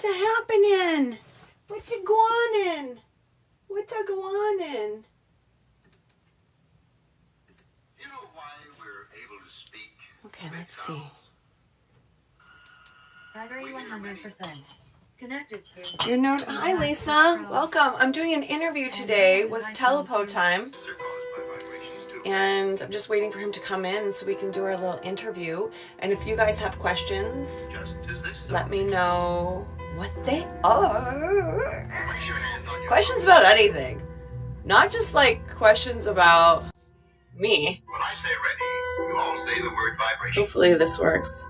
What's a happening? What's a going? What's a going? You know why we're able to speak? Okay, let's see. Battery 100%. Connected to. Your note. Hi, Lisa. Welcome. I'm doing an interview today with Telepo Time, They're caused by vibrations too. and I'm just waiting for him to come in so we can do our little interview. And if you guys have questions, Just as this. let me know what they are. Place your hand on your Questions about anything, not just like questions about me. When I say ready, you all say the word vibration. Hopefully this works.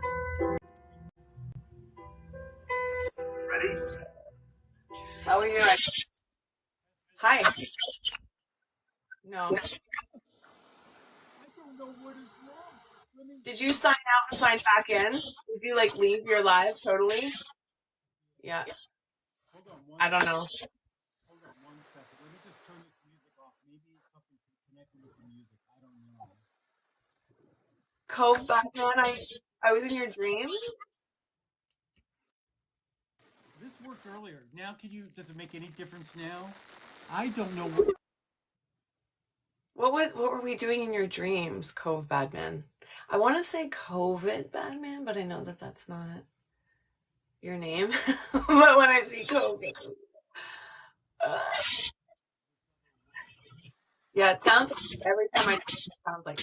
Ready? How are you doing? Hi. No. Did you sign out and sign back in? Did you like leave your live totally? Yeah. I don't know. Hold on 1 second. Let me just turn this music off. Maybe something connected with the music. I don't know. Cove Batman, I was in your dream. This worked earlier. Now, does it make any difference now? I don't know What were we doing in your dreams, Cove Badman? I want to say COVID Badman, but I know that that's not your name. But when I see COVID, yeah, it sounds like every time I it sounds like.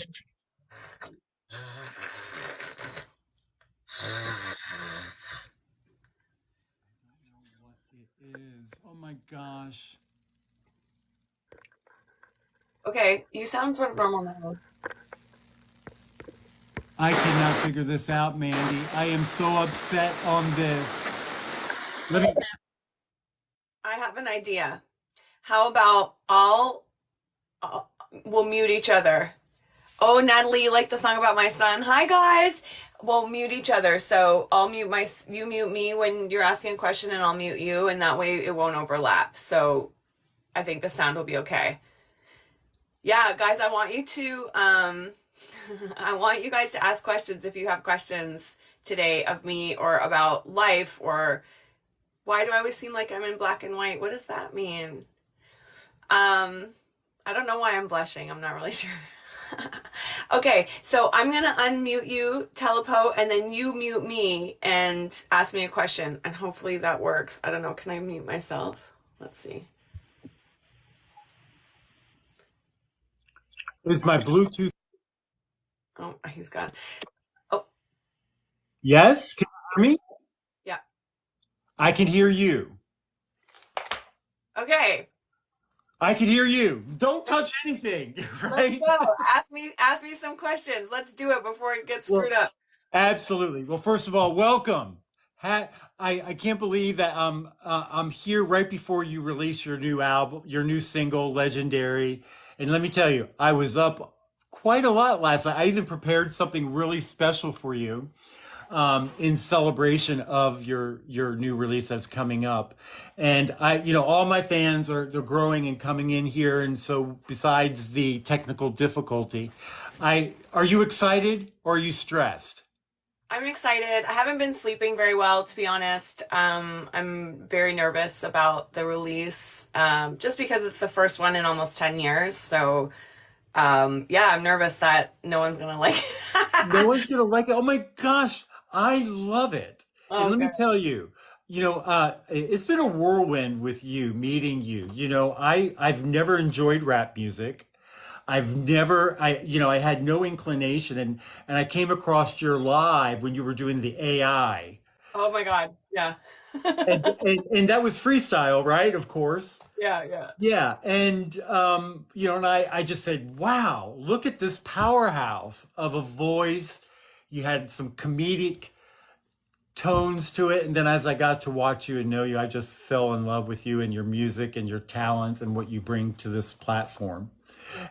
what it is. Oh my gosh. Okay, you sound sort of normal now. I cannot figure this out, Mandy. I am so upset on this. I have an idea. How about we'll mute each other. Oh, Natalie, you like the song about my son? Hi, guys. We'll mute each other. So you mute me when you're asking a question, and I'll mute you, and that way it won't overlap. So I think the sound will be okay. Yeah, guys, I want you to I want you guys to ask questions if you have questions today of me or about life, or why do I always seem like I'm in black and white? What does that mean? I don't know why I'm blushing. I'm not really sure. Okay, so I'm gonna unmute you, Telepo, and then you mute me and ask me a question, and hopefully that works. I don't know. Can I mute myself? Let's see. Is my Bluetooth? Oh, he's gone. Yes? Can you hear me? Yeah. I can hear you. Okay. I can hear you. Don't touch anything, right? Let's go. Ask me some questions. Let's do it before it gets screwed up. Absolutely. Well, first of all, welcome. I can't believe that I'm here right before you release your new album, your new single, Legendary. And let me tell you, I was up quite a lot last night. I even prepared something really special for you in celebration of your new release that's coming up. And all my fans they're growing and coming in here. And so besides the technical difficulty, are you excited or are you stressed? I'm excited. I haven't been sleeping very well, to be honest. I'm very nervous about the release, just because it's the first one in almost 10 years. So, yeah, I'm nervous that no one's gonna like it. No one's gonna like it. Oh my gosh, I love it. And let me Okay. tell you, it's been a whirlwind with you, meeting you. I've never enjoyed rap music. I had no inclination, and I came across your live when you were doing the AI, Oh my God. Yeah. and that was freestyle, right? Of course. Yeah, yeah. Yeah, and and I just said, wow, look at this powerhouse of a voice. You had some comedic tones to it, and then as I got to watch you and know you, I just fell in love with you and your music and your talents and what you bring to this platform.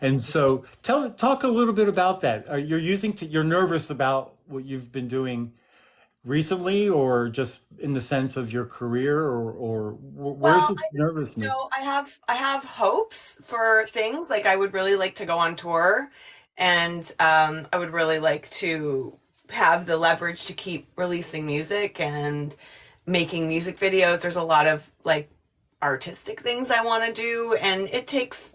And so, talk a little bit about that. You're nervous about what you've been doing recently, or just in the sense of your career, or where's Well, the nervousness? I have hopes for things. Like I would really like to go on tour, and I would really like to have the leverage to keep releasing music, and making music videos. There's a lot of like artistic things I want to do, and it takes,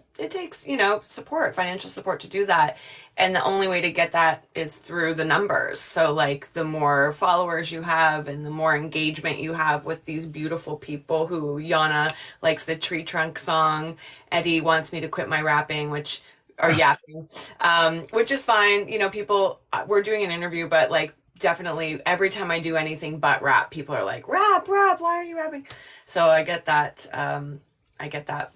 support, financial support to do that. And the only way to get that is through the numbers. So like the more followers you have and the more engagement you have with these beautiful people who Yana likes the tree trunk song. Eddie wants me to quit my rapping, or yapping, which is fine. People, we're doing an interview, but like definitely every time I do anything but rap, people are like, rap, why are you rapping? So I get that. I get that.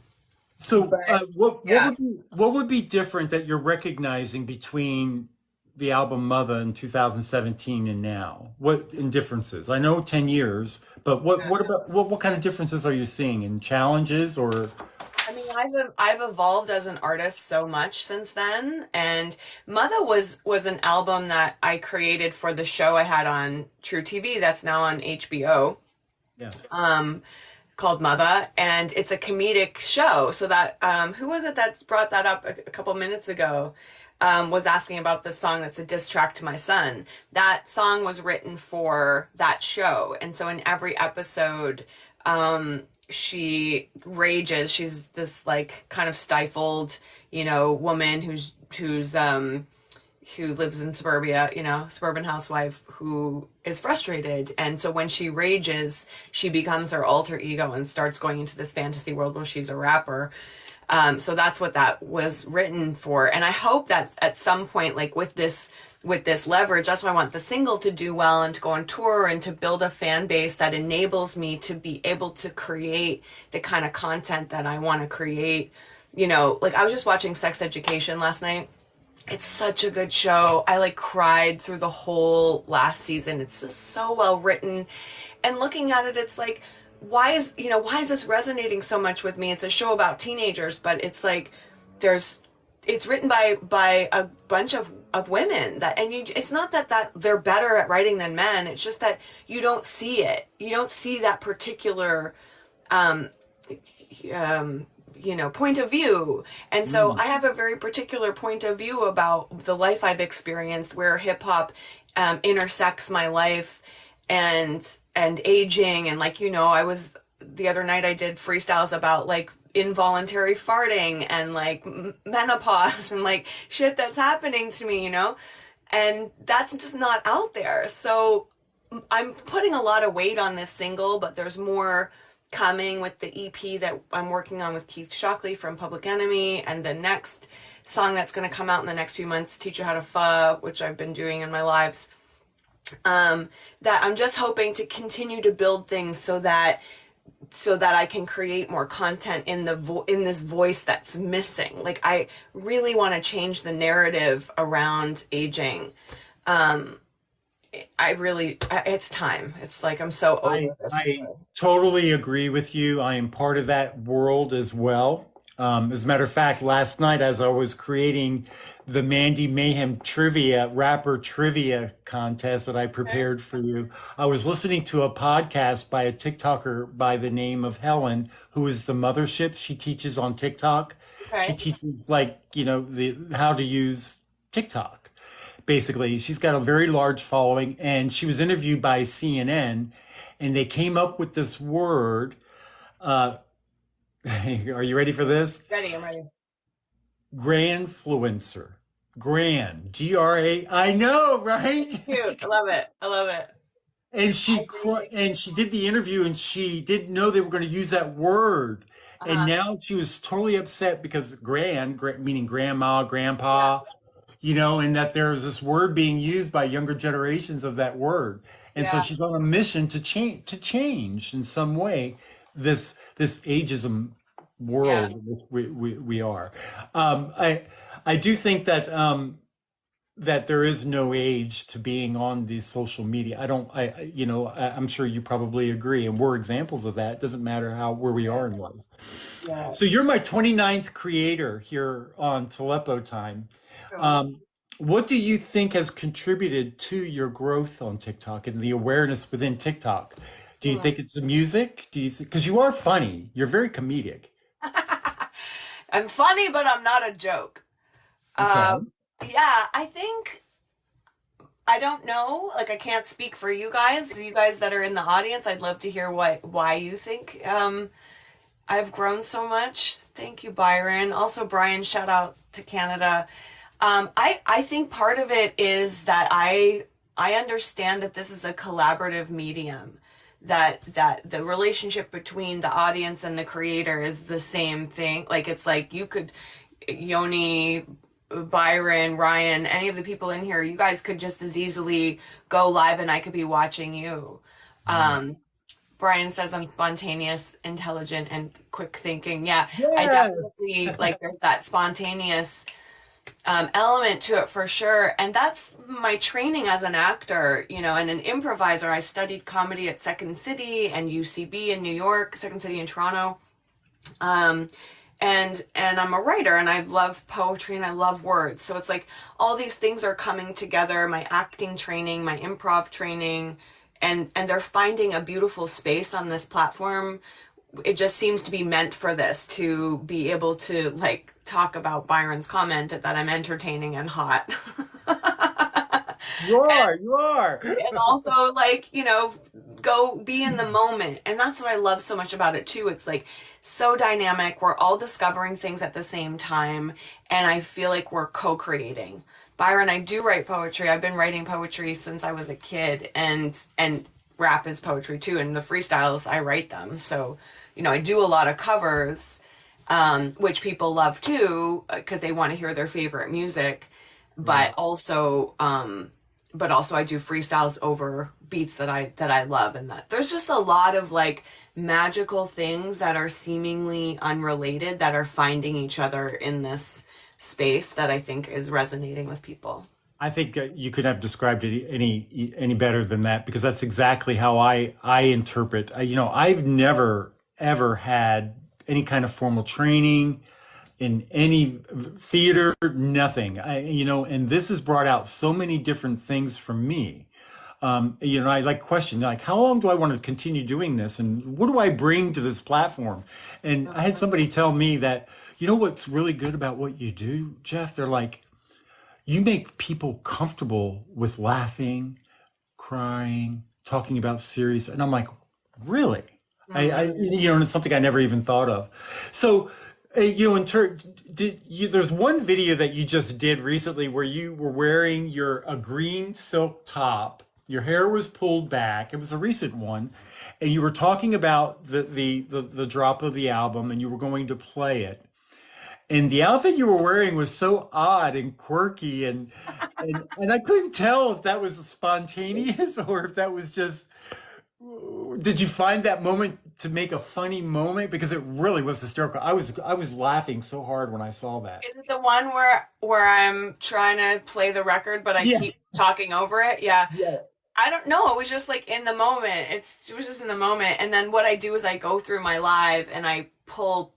So, But what yeah. what would be different that you're recognizing between the album Mother in 2017 and now? What in differences? I know 10 years, but what about what kind of differences are you seeing in challenges or I mean, I've evolved as an artist so much since then, and Mother was an album that I created for the show I had on True TV that's now on HBO, yes. um, called Mother, and it's a comedic show. So that who was it that brought that up a couple minutes ago? Was asking about the song that's a diss track to my son. That song was written for that show, and so in every episode, she rages. She's this like kind of stifled, woman who lives in suburbia, suburban housewife who is frustrated. And so when she rages, she becomes her alter ego and starts going into this fantasy world where she's a rapper. So that's what that was written for. And I hope that at some point, like with this leverage, that's why I want the single to do well and to go on tour and to build a fan base that enables me to be able to create the kind of content that I want to create. Like I was just watching Sex Education last night. It's such a good show. I like cried through the whole last season. It's just so well written. And looking at it, it's like, why is this resonating so much with me? It's a show about teenagers, but it's like it's written by a bunch of women it's not that they're better at writing than men. It's just that you don't see it. You don't see that particular um, point of view. And so I have a very particular point of view about the life I've experienced where hip hop intersects my life and aging. And like, the other night I did freestyles about like involuntary farting and like menopause and like shit that's happening to me, and that's just not out there. So I'm putting a lot of weight on this single, but there's more coming with the EP that I'm working on with Keith Shockley from Public Enemy, and the next song that's going to come out in the next few months, Teach You How to Pho, which I've been doing in my lives. That I'm just hoping to continue to build things so that I can create more content in this voice that's missing. Like I really want to change the narrative around aging. It's time. It's like I'm so over this. I totally agree with you. I am part of that world as well. As a matter of fact, last night as I was creating the Mandy Mayhem rapper trivia contest that I prepared for you, I was listening to a podcast by a TikToker by the name of Helen, who is the mothership. She teaches on TikTok. She Okay. teaches like, the how to use TikTok. Basically, she's got a very large following, and she was interviewed by CNN, and they came up with this word. Uh, are you ready for this? Ready, I'm ready. Grandfluencer. G-R-A. I know, right? Cute. I love it. I love it. And I think she did the interview, and she didn't know they were going to use that word. And uh now she was totally upset because meaning grandma, yeah, grandpa, and that there's this word being used by younger generations of that word. And so yeah, she's on a mission to change in some way this ageism yeah. world in which we are. I do think that that there is no age to being on the social media. I don't I'm sure you probably agree, and we're examples of that. It doesn't matter where we are in life. Yeah. So you're my 29th creator here on Telepo Time. Sure. Um, what do you think has contributed to your growth on TikTok and the awareness within TikTok? Do you Hmm. think it's the music? Do you think, because you are funny, you're very comedic. I'm funny, but I'm not a joke. Okay. Uh, yeah, I think I don't know. Like, I can't speak for you guys. You guys that are in the audience, I'd love to hear why you think I've grown so much. Thank you, Byron. Also, Brian, shout out to Canada. I think part of it is that I understand that this is a collaborative medium, that the relationship between the audience and the creator is the same thing. Like, it's like you could, Yoni, Byron, Ryan, any of the people in here, you guys could just as easily go live and I could be watching you. Brian says I'm spontaneous, intelligent, and quick thinking. Yeah, I Yeah. definitely like there's that spontaneous element to it for sure. And that's my training as an actor, and an improviser. I studied comedy at Second City and UCB in New York, Second City in Toronto. And I'm a writer and I love poetry and I love words. So it's like all these things are coming together, my acting training, my improv training, and they're finding a beautiful space on this platform. It just seems to be meant for this, to be able to like talk about Byron's comment that I'm entertaining and hot. You are. And also like, go be in the moment. And that's what I love so much about it too. It's like so dynamic. We're all discovering things at the same time. And I feel like we're co-creating. Byron, I do write poetry. I've been writing poetry since I was a kid, and rap is poetry too. And the freestyles, I write them. So, I do a lot of covers, which people love too, because they want to hear their favorite music. But also I do freestyles over beats that I love, and that there's just a lot of like magical things that are seemingly unrelated that are finding each other in this space that I think is resonating with people. I think you could have described it any better than that, because that's exactly how I interpret. I've never ever had any kind of formal training in any theater, nothing. And this has brought out so many different things for me. I like question, like, how long do I want to continue doing this? And what do I bring to this platform? And I had somebody tell me that, what's really good about what you do, Jeff? They're like, you make people comfortable with laughing, crying, talking about serious. And I'm like, really? And it's something I never even thought of. So, there's one video that you just did recently where you were wearing a green silk top. Your hair was pulled back. It was a recent one, and you were talking about the drop of the album, and you were going to play it. And the outfit you were wearing was so odd and quirky, and I couldn't tell if that was spontaneous or if that was just. Did you find that moment to make a funny moment? Because it really was hysterical. I was laughing so hard when I saw that. Is it the one where I'm trying to play the record, but I keep talking over it? Yeah. I don't know. It was just like in the moment. It was just in the moment. And then what I do is I go through my live and I pull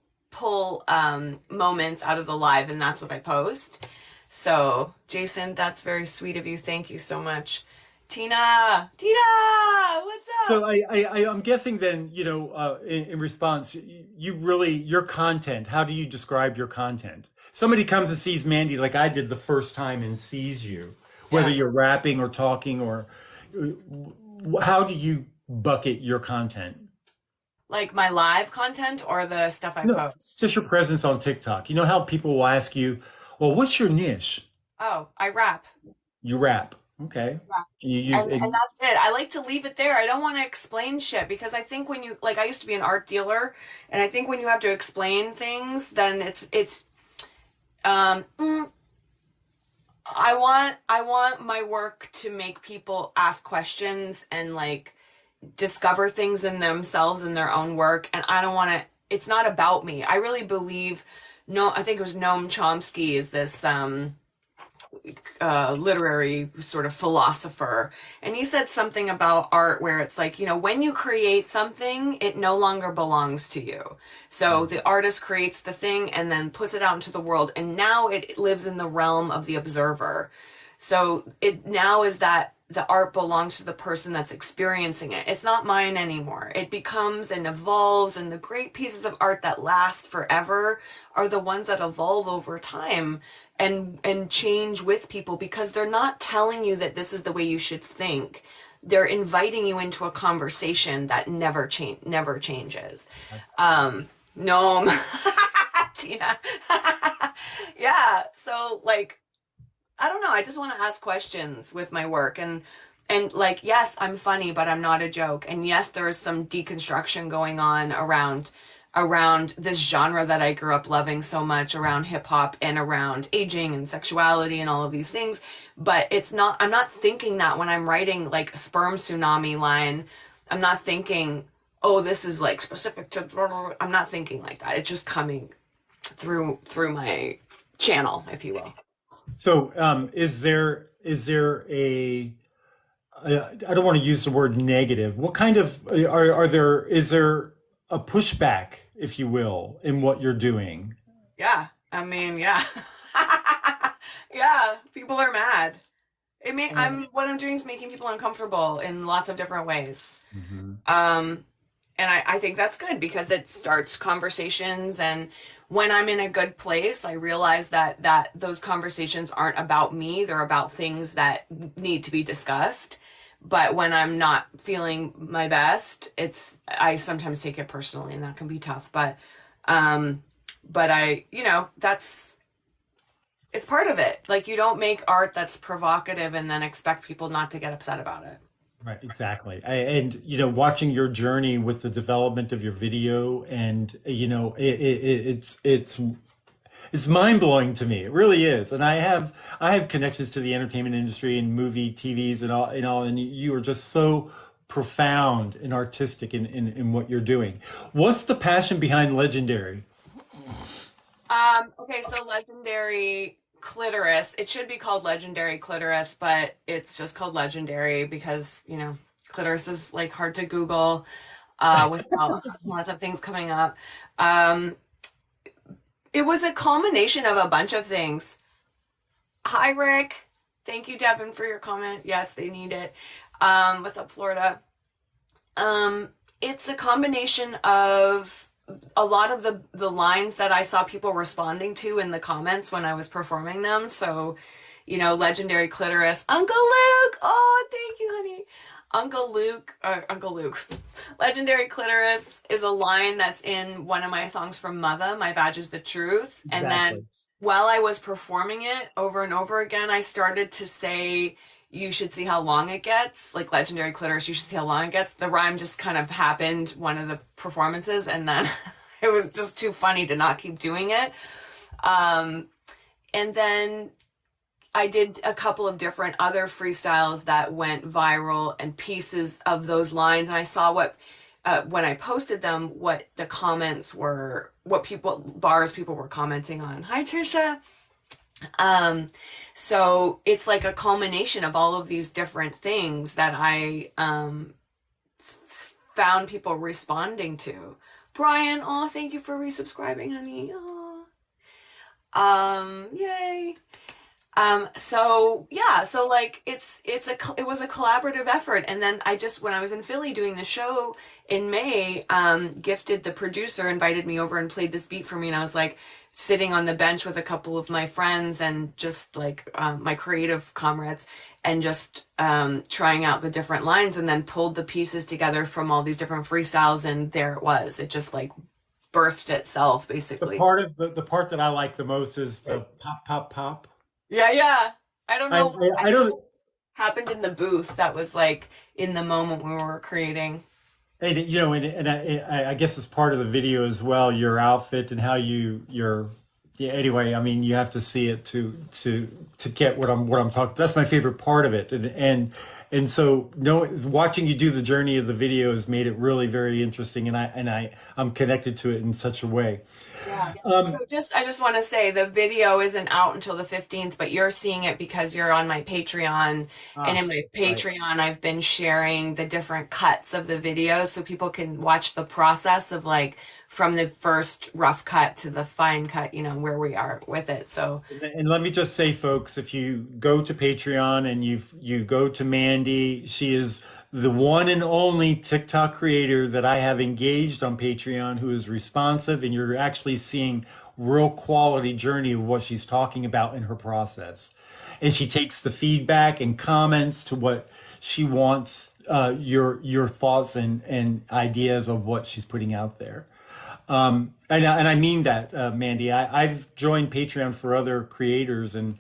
moments out of the live, and that's what I post. So, Jason, that's very sweet of you. Thank you so much. Tina, what's up? So I'm guessing then, in response, your content, how do you describe your content? Somebody comes and sees Mandy like I did the first time and sees you, whether you're rapping or talking, or how do you bucket your content? Like my live content or the stuff I post? Just your presence on TikTok. You know how people will ask you, well, what's your niche? Oh, I rap. You rap. Okay. Yeah. And that's it. I like to leave it there. I don't want to explain shit, because I think when I used to be an art dealer, and I think when you have to explain things, then I want my work to make people ask questions and like discover things in themselves in their own work. And I don't want to, it's not about me. I really believe, I think it was Noam Chomsky is this, literary sort of philosopher, and he said something about art where it's like, when you create something, it no longer belongs to you. So the artist creates the thing and then puts it out into the world, and now it lives in the realm of the observer. So it now is that the art belongs to the person that's experiencing it. It's not mine anymore. It becomes and evolves, and the great pieces of art that last forever are the ones that evolve over time and change with people, because they're not telling you that this is the way you should think. They're inviting you into a conversation that never changes. Gnome. Tina. Yeah. So like, I don't know. I just want to ask questions with my work, and like, yes, I'm funny, but I'm not a joke. And yes, there is some deconstruction going on around this genre that I grew up loving so much, around hip hop and around aging and sexuality and all of these things. But I'm not thinking that when I'm writing like a sperm tsunami line. I'm not thinking, oh, this is like specific to, I'm not thinking like that. It's just coming through my channel, if you will. So, is there a, I don't want to use the word negative. What kind of, is there a pushback, if you will, in what you're doing? Yeah. I mean, yeah. Yeah. People are mad. What I'm doing is making people uncomfortable in lots of different ways. Mm-hmm. And I think that's good, because it starts conversations, and when I'm in a good place, I realize that those conversations aren't about me. They're about things that need to be discussed. But when I'm not feeling my best, I sometimes take it personally, and that can be tough. But it's part of it. Like, you don't make art that's provocative and then expect people not to get upset about it. Right, exactly. And watching your journey with the development of your video, and it's mind blowing to me. It really is. And I have connections to the entertainment industry and movie, TVs, and all. And you are just so profound and artistic in what you're doing. What's the passion behind Legendary? Okay, so Legendary Clitoris. It should be called Legendary Clitoris, but it's just called Legendary because, clitoris is like hard to Google without lots of things coming up. It was a culmination of a bunch of things. Hi, Rick. Thank you, Devin, for your comment. Yes, they need it. What's up, Florida? It's a combination of a lot of the lines that I saw people responding to in the comments when I was performing them. So, Legendary Clitoris, Uncle Luke. Oh, thank you, honey. Uncle Luke. Legendary Clitoris is a line that's in one of my songs from Mother, My Badge is the Truth. Exactly. And then while I was performing it over and over again, I started to say, you should see how long it gets, like Legendary Clitoris, you should see how long it gets. The rhyme just kind of happened one of the performances, and then it was just too funny to not keep doing it. And then I did a couple of different other freestyles that went viral, and pieces of those lines. And I saw when I posted them, what the comments were, what bars people were commenting on. Hi, Trisha. So it's like a culmination of all of these different things that I found people responding to. Brian, oh, thank you for resubscribing, honey. Oh. Yay. So yeah, so like it was a collaborative effort. And then when I was in Philly doing the show in May, Gifted, the producer, invited me over and played this beat for me, and I was like sitting on the bench with a couple of my friends and just like my creative comrades, and just trying out the different lines, and then pulled the pieces together from all these different freestyles, and there it was. It just like birthed itself, basically. The part that I like the most is the pop, pop, pop. Yeah. I don't know. I don't. What happened in the booth that was like in the moment we were creating. And I guess it's part of the video as well, your outfit and how you're. Yeah. Anyway, I mean, you have to see it to get what I'm talking. That's my favorite part of it, and so watching you do the journey of the video has made it really very interesting, and I'm connected to it in such a way. Yeah. So I just want to say the video isn't out until the 15th, but you're seeing it because you're on my Patreon. And in my Patreon, right, I've been sharing the different cuts of the video so people can watch the process of like from the first rough cut to the fine cut, you know, where we are with it. So And let me just say, folks, if you go to Patreon and you go to Mandy, she is the one and only TikTok creator that I have engaged on Patreon who is responsive, and you're actually seeing real quality journey of what she's talking about in her process. And she takes the feedback and comments to what she wants, your thoughts and ideas of what she's putting out there. And I mean that, Mandy. I've joined Patreon for other creators, and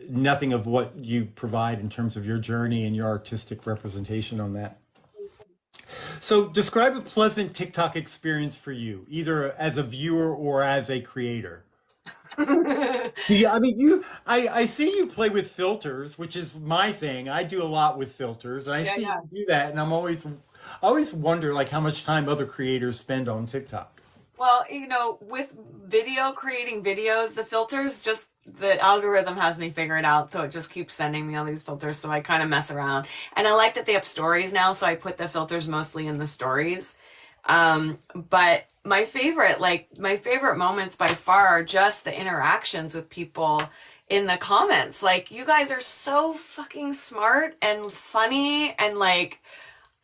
nothing of what you provide in terms of your journey and your artistic representation on that. So, describe a pleasant TikTok experience for you, either as a viewer or as a creator. I mean, I see you play with filters, which is my thing. I do a lot with filters, and I yeah, see yeah. you do that, and I always wonder like how much time other creators spend on TikTok. Well, you know, with creating videos, the filters just, the algorithm has me figured out. So it just keeps sending me all these filters. So I kind of mess around. And I like that they have stories now. So I put the filters mostly in the stories. But my favorite moments by far are just the interactions with people in the comments. Like, you guys are so fucking smart and funny. And like,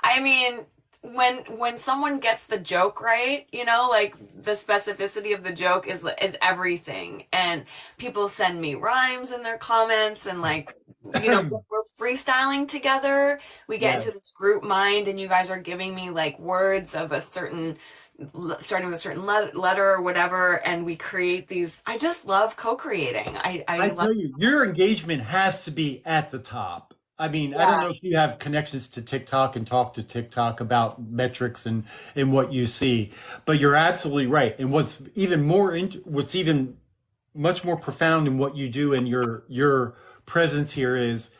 I mean, when someone gets the joke right, you know, like the specificity of the joke is everything. And people send me rhymes in their comments, and like, you know, we're freestyling together. We get Yeah. into this group mind, and you guys are giving me like words of a certain, starting with a certain letter or whatever, and we create these. I just love co-creating. I I love, tell you, your engagement has to be at the top. I mean, I don't yeah. know if you have connections to TikTok and talk to TikTok about metrics and what you see, but you're absolutely right. And what's even much more profound in what you do and your presence here is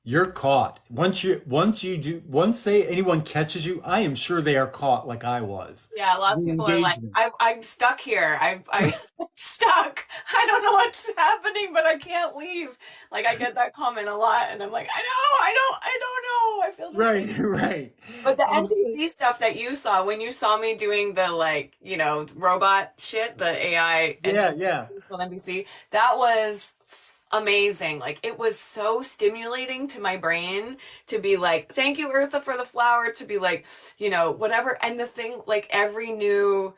you're caught. Once anyone catches you, I am sure they are caught like I was. Yeah, lots of The people are like, engagement. I'm stuck here. I'm stuck. I don't know what's happening, but I can't leave. Like, I get that comment a lot, and I'm like, I don't know. I feel the Right, same. right. But the Um, NPC stuff that you saw, when you saw me doing the, like, you know, robot shit, the AI yeah, NPC, yeah. it's called NPC, that was amazing. Like, it was so stimulating to my brain to be like, thank you, Eartha, for the flower, to be like, you know, whatever. And the thing, like, every new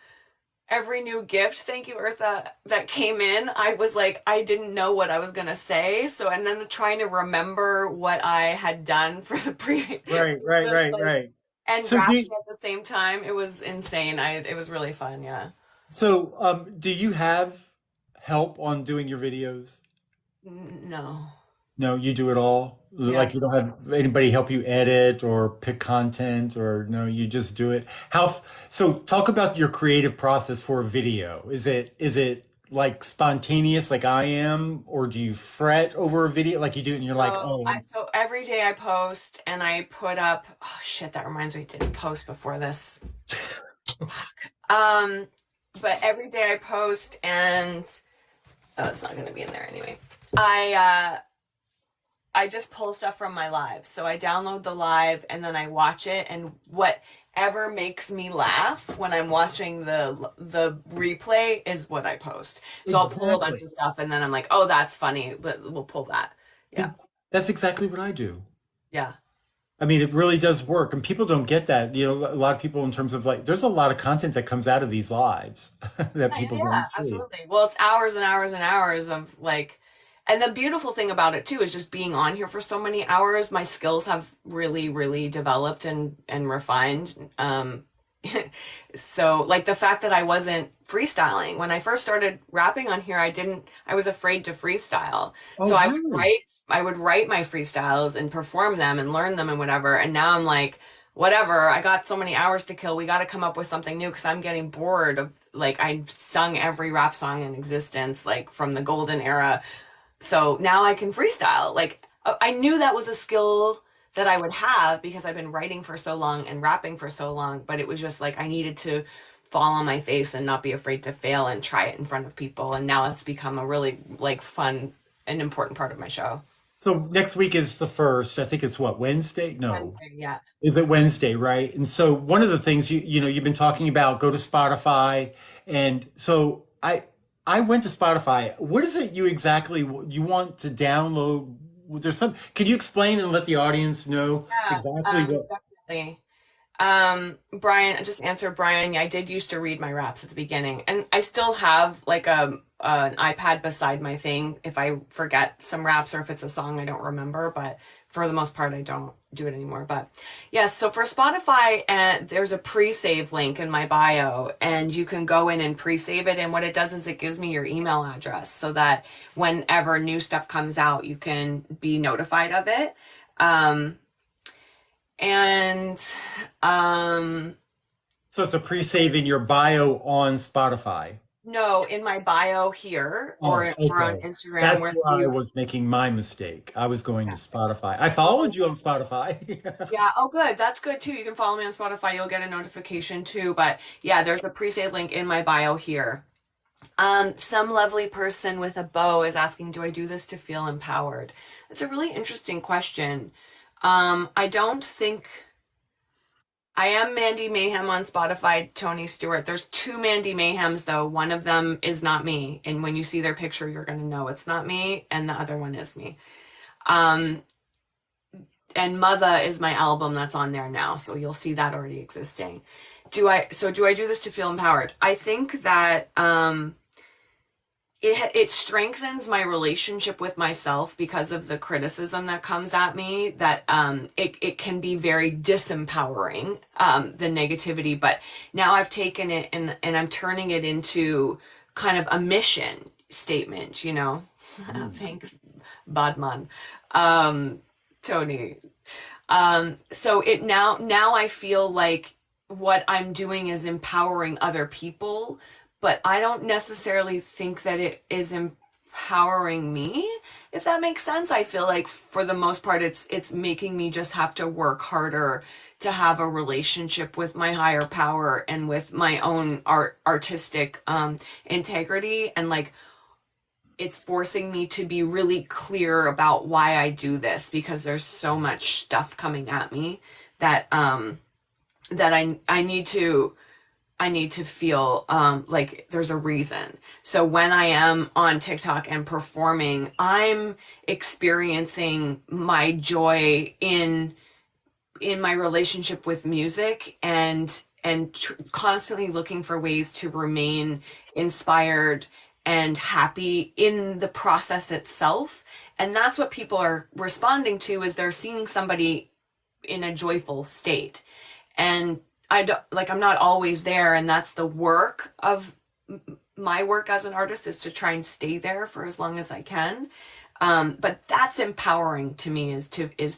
gift, thank you, Eartha, that came in, I was like, I didn't know what I was gonna say. So, and then trying to remember what I had done for the previous, Right, right, just right, like, right. and So do rapping at the same time. It was insane. It was really fun. Yeah. do you have help on doing your videos? No. No, you do it all. Yeah. Like you don't have anybody help you edit or pick content, or no, you just do it. So talk about your creative process for a video. Is it like spontaneous like I am, or do you fret over a video like you do it and you're like, So, oh, so every day I post, and I put up, oh shit, that reminds me, I didn't post before this. Um, but every day I post, and oh, it's not going to be in there anyway. I just pull stuff from my live. So I download the live, and then I watch it, and whatever makes me laugh when I'm watching the replay is what I post. So I'll pull a bunch exactly. of stuff, and then I'm like, oh, that's funny. We'll pull that. See, Yeah. that's exactly what I do. Yeah. I mean, it really does work, and people don't get that. You know, a lot of people, in terms of like, there's a lot of content that comes out of these lives that Yeah, people yeah, don't see. absolutely. Well, it's hours and hours and hours of like, and the beautiful thing about it too is just being on here for so many hours. My skills have really, really developed and refined. So like the fact that I wasn't freestyling when I first started rapping on here, I was afraid to freestyle. So Oh, really? I would write my freestyles and perform them and learn them and whatever. And now I'm like, whatever, I got so many hours to kill. We got to come up with something new because I'm getting bored of like, I've sung every rap song in existence, like from the golden era. So now I can freestyle. Like I knew that was a skill that I would have because I've been writing for so long and rapping for so long, but it was just like I needed to fall on my face and not be afraid to fail and try it in front of people. And now it's become a really like fun and important part of my show. So next week is the first. I think it's what, Wednesday? No. Wednesday, yeah. Is it Wednesday, right? And so one of the things you've been talking about, go to Spotify. And so I went to Spotify. What is it you want to download? Was there some, can you explain and let the audience know Yeah, exactly what? definitely. Brian, I just answered Brian. Yeah, I did used to read my raps at the beginning, and I still have like an iPad beside my thing if I forget some raps or if it's a song I don't remember, but for the most part I don't do it anymore. But yes, so for Spotify, and there's a pre-save link in my bio, and you can go in and pre-save it, and what it does is it gives me your email address so that whenever new stuff comes out, you can be notified of it. Um, and um So it's a pre-save in your bio on Spotify. no, in my bio here Oh, or on okay. Instagram That's where where I you was making my mistake. I was going to yeah. Spotify. I followed you on Spotify. Yeah, oh good. That's good too. You can follow me on Spotify. You'll get a notification too. But yeah, there's a pre-save link in my bio here. Some lovely person with a bow is asking, do I do this to feel empowered? It's a really interesting question. I don't think I am Mandy Mayhem on Spotify, Tony Stewart. There's two Mandy Mayhems though. One of them is not me. And when you see their picture, you're gonna know it's not me, and the other one is me. Um, and Mother is my album that's on there now, so you'll see that already existing. Do I do this to feel empowered? I think that it strengthens my relationship with myself because of the criticism that comes at me, that it can be very disempowering, the negativity, but now I've taken it and I'm turning it into kind of a mission statement, you know. Thanks, Badman. Tony. So it now I feel like what I'm doing is empowering other people, but I don't necessarily think that it is empowering me, if that makes sense. I feel like for the most part it's making me just have to work harder to have a relationship with my higher power and with my own artistic integrity, and like it's forcing me to be really clear about why I do this, because there's so much stuff coming at me that that I need to feel like there's a reason. So when I am on TikTok and performing, I'm experiencing my joy in my relationship with music, and constantly looking for ways to remain inspired and happy in the process itself. And that's what people are responding to, is they're seeing somebody in a joyful state. And I don't like, I'm not always there, and that's the work of my work as an artist, is to try and stay there for as long as I can. But that's empowering to me, is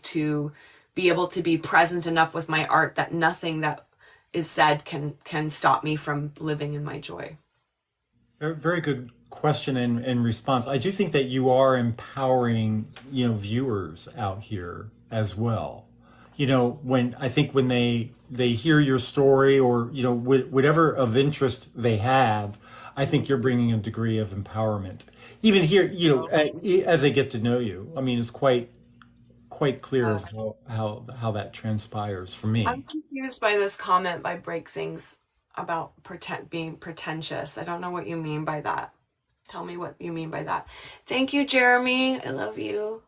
to be able to be present enough with my art that nothing that is said can stop me from living in my joy. Very good question and response. I do think that you are empowering, viewers out here as well. When I think when they hear your story, or whatever of interest they have, I think you're bringing a degree of empowerment. Even here, as I get to know you, I mean, it's quite clear Uh, as how that transpires for I'm me. confused by this comment by Break Things about being pretentious. I don't know what you mean by that. Tell me what you mean by that. Thank you, Jeremy. I love you.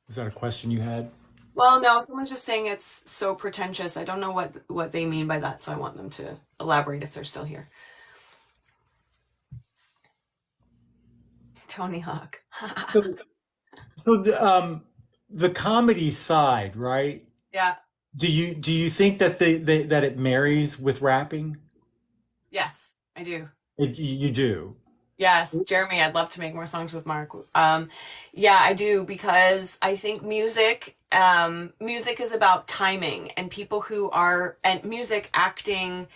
Is that a question you had? Well, no, someone's just saying it's so pretentious. I don't know what they mean by that, so I want them to elaborate if they're still here. Tony Hawk. So, so the comedy side, right? Yeah. Do you think that that it marries with rapping? Yes, I do. You do. Yes, Jeremy, I'd love to make more songs with Mark. Yeah, I do, because I think music is about timing, and people who are, and music, acting,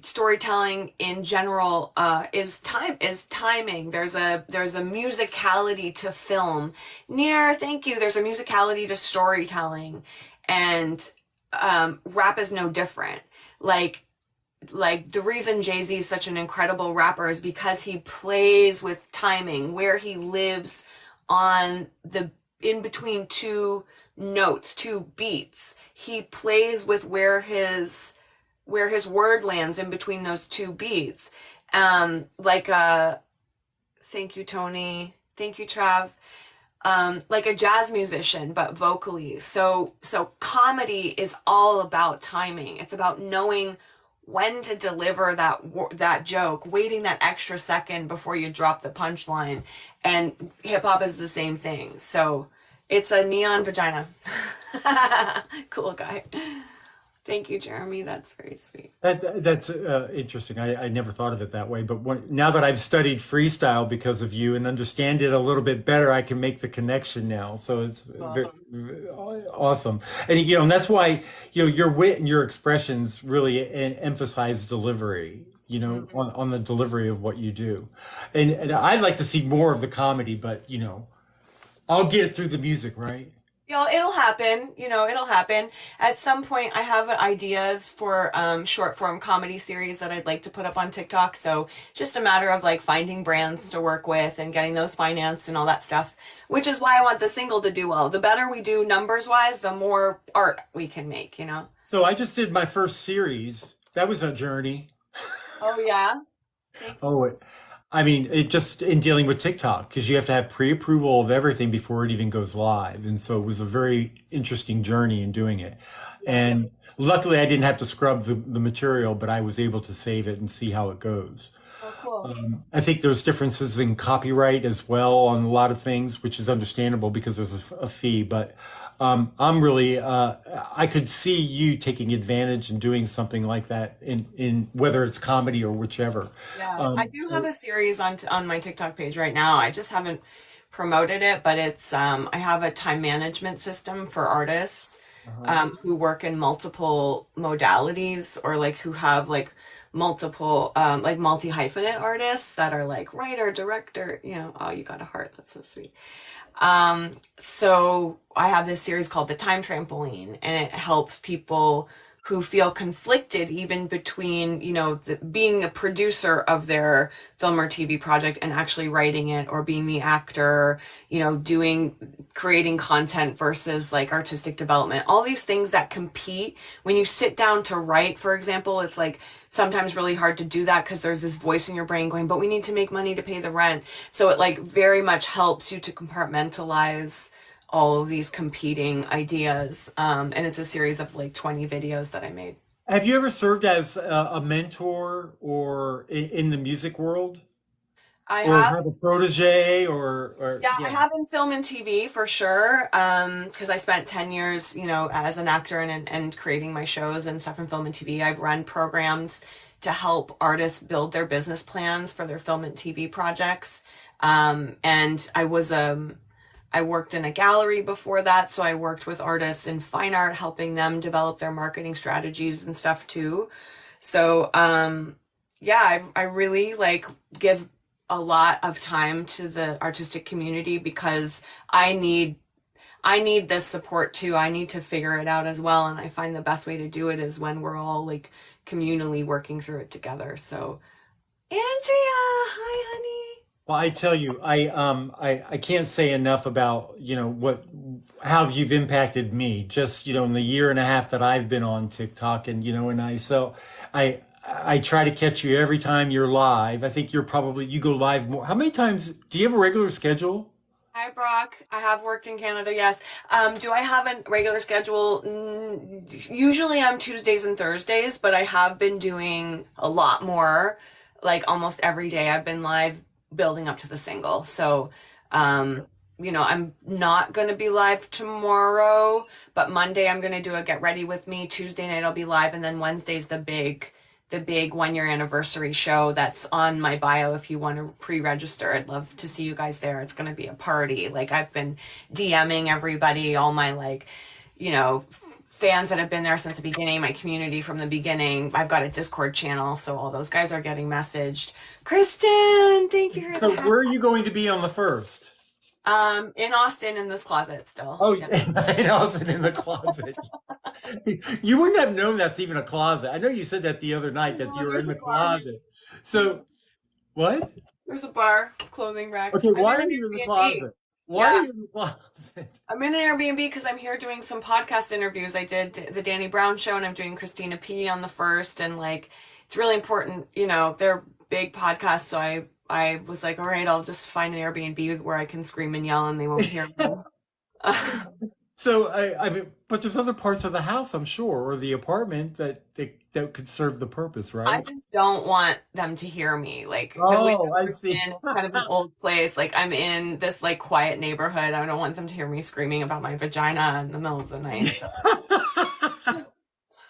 storytelling in general, is timing. There's a musicality to film. Near, thank you. There's a musicality to storytelling, and rap is no different. Like the reason Jay-Z is such an incredible rapper is because he plays with timing, where he lives on in between two notes, two beats. He plays with where his word lands in between those two beats. Like thank you, Tony. Thank you, Trav. Like a jazz musician, but vocally. So comedy is all about timing. It's about knowing when to deliver that joke, waiting that extra second before you drop the punchline. And hip hop is the same thing. So it's a neon vagina. Cool guy. Thank you, Jeremy. That's very sweet. That's interesting. I never thought of it that way. But now that I've studied freestyle because of you and understand it a little bit better, I can make the connection now. So it's very, awesome. And and that's why your wit and your expressions really emphasize delivery. On the delivery of what you do, and I'd like to see more of the comedy, but I'll get it through the music, right? It'll happen. It'll happen. At some point, I have ideas for short form comedy series that I'd like to put up on TikTok. So just a matter of like finding brands to work with and getting those financed and all that stuff, which is why I want the single to do well. The better we do numbers wise, the more art we can make, So I just did my first series. That was a journey. Oh, yeah. It just in dealing with TikTok, because you have to have pre-approval of everything before it even goes live. And so it was a very interesting journey in doing it. And luckily I didn't have to scrub the material, but I was able to save it and see how it goes. Oh, cool. I think there's differences in copyright as well on a lot of things, which is understandable because there's a fee. But I'm really, I could see you taking advantage and doing something like that in whether it's comedy or whichever. Yeah, I do have a series on my TikTok page right now. I just haven't promoted it, but it's I have a time management system for artists who work in multiple modalities or like who have like multiple like multi-hyphenate artists that are like writer, director, oh, you got a heart. That's so sweet. So I have this series called The Time Trampoline, and it helps people who feel conflicted even between, being a producer of their film or TV project and actually writing it, or being the actor, creating content versus like artistic development, all these things that compete. When you sit down to write, for example, it's like sometimes really hard to do that because there's this voice in your brain going, but we need to make money to pay the rent. So it like very much helps you to compartmentalize all of these competing ideas. And it's a series of like 20 videos that I made. Have you ever served as a mentor or in the music world? I or have a protege or yeah, I have in film and TV for sure. Because I spent 10 years, as an actor and creating my shows and stuff in film and TV. I've run programs to help artists build their business plans for their film and TV projects. And I worked in a gallery before that, so I worked with artists in fine art, helping them develop their marketing strategies and stuff too. So, I really like give a lot of time to the artistic community because I need this support too. I need to figure it out as well, and I find the best way to do it is when we're all like communally working through it together. So, Andrea, hi, honey. Well, I tell you, I can't say enough about, how you've impacted me just, in the year and a half that I've been on TikTok and, I try to catch you every time you're live. I think you go live more. How many times, do you have a regular schedule? Hi, Brock. I have worked in Canada, yes. Do I have a regular schedule? Usually I'm Tuesdays and Thursdays, but I have been doing a lot more, like almost every day I've been live building up to the single. So, I'm not going to be live tomorrow, but Monday I'm going to do a Get Ready With Me. Tuesday night I'll be live. And then Wednesday's the big 1 year anniversary show that's on my bio. If you want to pre-register, I'd love to see you guys there. It's going to be a party. Like I've been DMing everybody, all my fans that have been there since the beginning, my community from the beginning. I've got a Discord channel, so all those guys are getting messaged. Kristen, thank you. So where are you going to be on the 1st? In Austin, in this closet still. Oh, yeah. In Austin, in the closet. You wouldn't have known that's even a closet. I know you said that the other night that you were in the closet. So, what? There's a bar, clothing rack. Okay, why are you in the closet? Why are Yeah. you in the closet? I'm in an Airbnb because I'm here doing some podcast interviews. I did the Danny Brown show and I'm doing Christina P on the first, and like it's really important, they're big podcasts, so I was like, all right, I'll just find an Airbnb where I can scream and yell and they won't hear me. So I mean, but there's other parts of the house, I'm sure, or the apartment that could serve the purpose, I right? just don't want them to hear me. Like the way Oh, that I we're see. in, it's kind of an old place. Like I'm in this like quiet neighborhood. I don't want them to hear me screaming about my vagina in the middle of the night.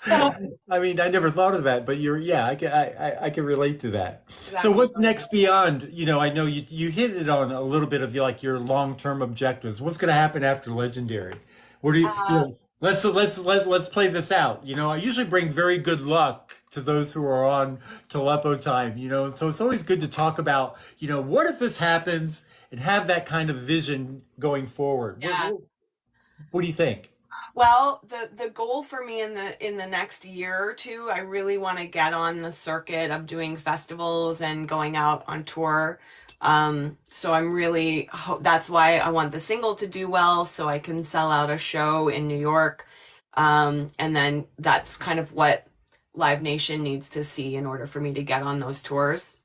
So, I mean, I never thought of that, but yeah, I can relate to that. So exactly. what's next beyond, I know you hit it on a little bit of like your long-term objectives. What's going to happen after Legendary? What do Uh, let's play this out. I usually bring very good luck to those who are on Telepo time, so it's always good to talk about, what if this happens and have that kind of vision going forward. What, yeah. what, what do you think? Well, the goal for me in the next year or two, I really want to get on the circuit of doing festivals and going out on tour. So I'm really that's why I want the single to do well so I can sell out a show in New York. And then that's kind of what Live Nation needs to see in order for me to get on those tours.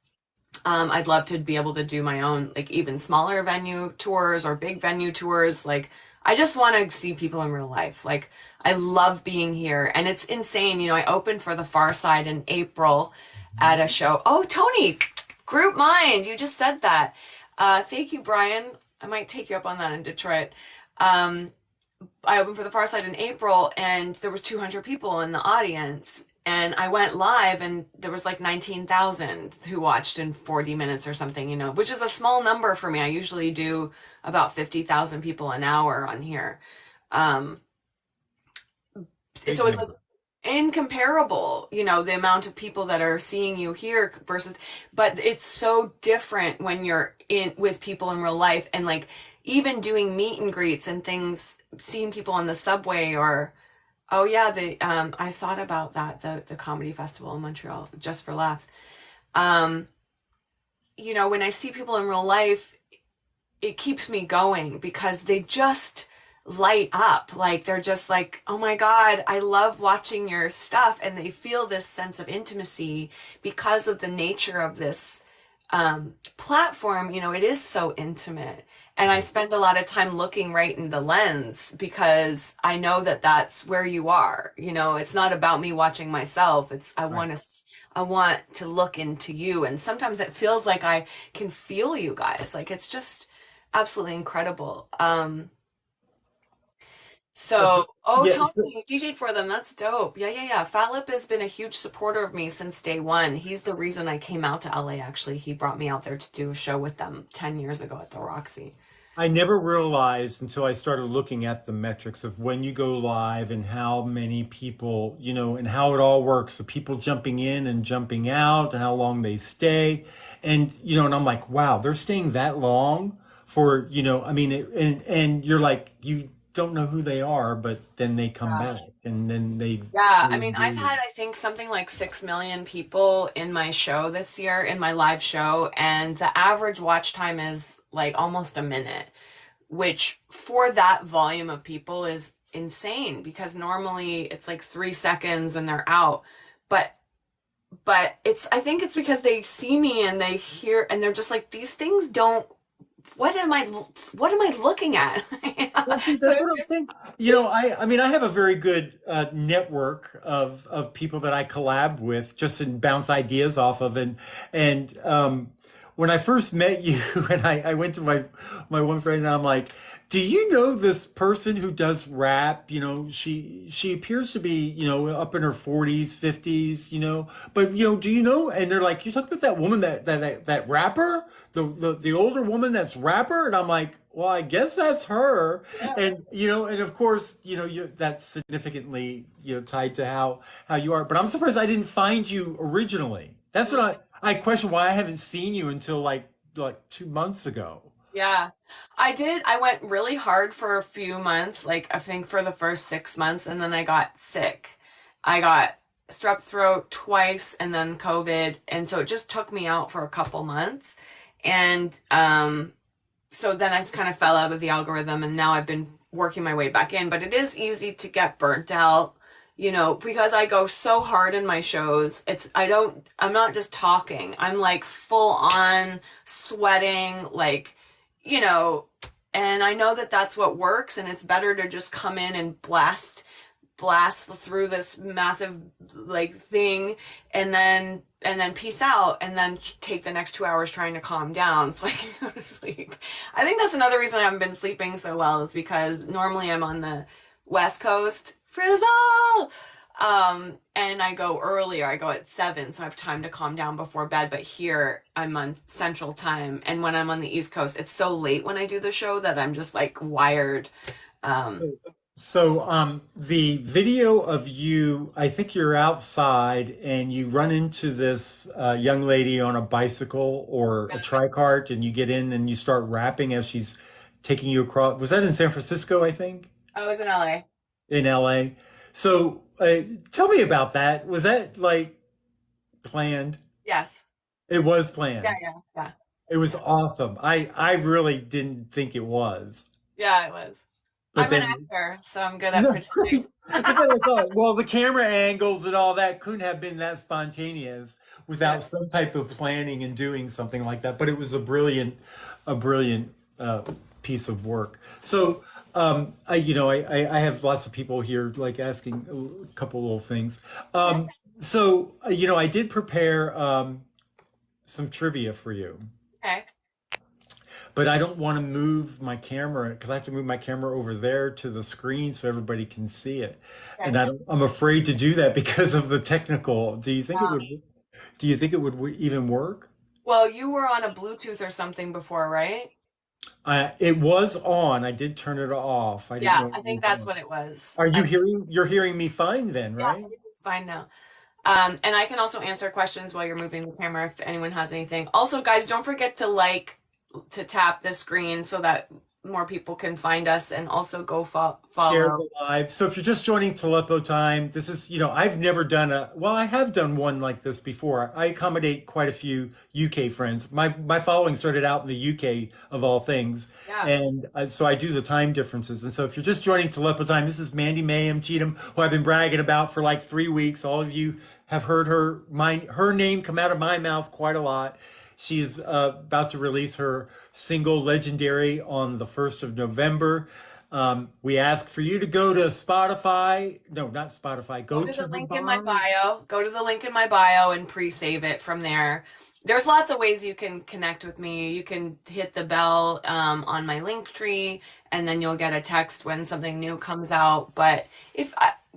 I'd love to be able to do my own, like even smaller venue tours or big venue tours. Like, I just want to see people in real life. Like, I love being here, and it's insane. I opened for the Far Side in April at a show. Oh, Tony, Group Mind, you just said that. Thank you, Brian. I might take you up on that in Detroit. Um, I opened for the Far Side in April, and there was 200 people in the audience. And I went live, and there was like 19,000 who watched in 40 minutes or something, which is a small number for me. I usually do about 50,000 people an hour on here. Um, Big so it's like number. incomparable, the amount of people that are seeing you here versus, but it's so different when you're in with people in real life, and like even doing meet and greets and things, seeing people on the subway or, oh yeah, I thought about that, the comedy festival in Montreal, Just for Laughs. Um, when I see people in real life, it keeps me going because they just light up. Like they're just like, oh my God, I love watching your stuff. And they feel this sense of intimacy because of the nature of this platform. It is so intimate. And I spend a lot of time looking right in the lens because I know that that's where you are. It's not about me watching myself. Right. I want to look into you. And sometimes it feels like I can feel you guys. Like it's just absolutely incredible. Okay. Oh, Yeah. Tony, you DJ'd for them. That's dope. Yeah, yeah, yeah. Fat Lip has been a huge supporter of me since day one. He's the reason I came out to LA, actually. He brought me out there to do a show with them 10 years ago at the Roxy. I never realized until I started looking at the metrics of when you go live and how many people, and how it all works. The people jumping in and jumping out, and how long they stay. And I'm like, wow, they're staying that long for, I mean, and you're like, you don't know who they are, but then they come back and then Yeah, they I mean, I've agree. had, I think, something like 6 million people in my show this year, in my live show, and the average watch time is like almost a minute, which for that volume of people is insane because normally it's like 3 seconds and they're out. But I think it's because they see me and they hear and they're just like, these things don't, what am I looking at? Well, see, So that's what I'm saying. I mean, I have a very good network of people that I collab with, just and bounce ideas off of, and when I first met you, and I went to my one friend, and I'm like, "Do you know this person who does rap? She appears to be up in her 40s, 50s, but do you know?" And they're like, "You talking about that woman that rapper, the older woman that's rapper?" And I'm like, "Well, I guess that's her." And of course, that's significantly tied to how you are. But I'm surprised I didn't find you originally. That's what I question why I haven't seen you until like 2 months ago. yeah, I did. I went really hard for a few months, like I think for the first 6 months, and then I got sick. I got strep throat twice and then COVID, and so it just took me out for a couple months. And so then I kind of fell out of the algorithm, and now I've been working my way back in. But it is easy to get burnt out, because I go so hard in my shows. I'm not just talking. I'm like full on sweating, like, and I know that that's what works, and it's better to just come in and blast through this massive like thing, and then peace out, and then take the next 2 hours trying to calm down so I can go to sleep. I think that's another reason I haven't been sleeping so well, is because normally I'm on the West Coast, Frizzle, and I go earlier. I go at 7, so I have time to calm down before bed. But here I'm on Central Time, and when I'm on the East Coast, it's so late when I do the show that I'm just like wired. So the video of you, I think you're outside and you run into this young lady on a bicycle or a tricart, and you get in and you start rapping as she's taking you across. Was that in San Francisco, I think? I was in LA. In LA. So tell me about that. Was that like planned? Yes. It was planned. Yeah. It was awesome. I really didn't think it was. Yeah, it was. But I'm an actor, so I'm good at pretending. Well, the camera angles and all that couldn't have been that spontaneous without some type of planning and doing something like that. But it was a brilliant piece of work. So, I have lots of people here like asking a couple little things. So, I did prepare some trivia for you. Okay. But I don't want to move my camera because I have to move my camera over there to the screen so everybody can see it. Okay. And I'm afraid to do that because of the technical. Do you think it would even work? Well, you were on a Bluetooth or something before, right? It was on. I did turn it off. I didn't know I think that's what it was. Are you hearing? You're hearing me fine then, right? Yeah, it's fine now. And I can also answer questions while you're moving the camera if anyone has anything. Also, guys, don't forget to tap the screen so that more people can find us, and also go follow. Share the live. So if you're just joining Teleppo Time, this is, I've never done I have done one like this before. I accommodate quite a few UK friends. My following started out in the UK of all things. Yeah. And so I do the time differences. And so if you're just joining Teleppo Time, this is Mandy Mayhem Cheatham, who I've been bragging about for like 3 weeks. All of you have heard her name come out of my mouth quite a lot. She's about to release her single Legendary on the 1st of November. We ask for you to go to Spotify. No, not Spotify. Go to the link in my bio. Go to the link in my bio and pre-save it from there. There's lots of ways you can connect with me. You can hit the bell on my Linktree, and then you'll get a text when something new comes out. But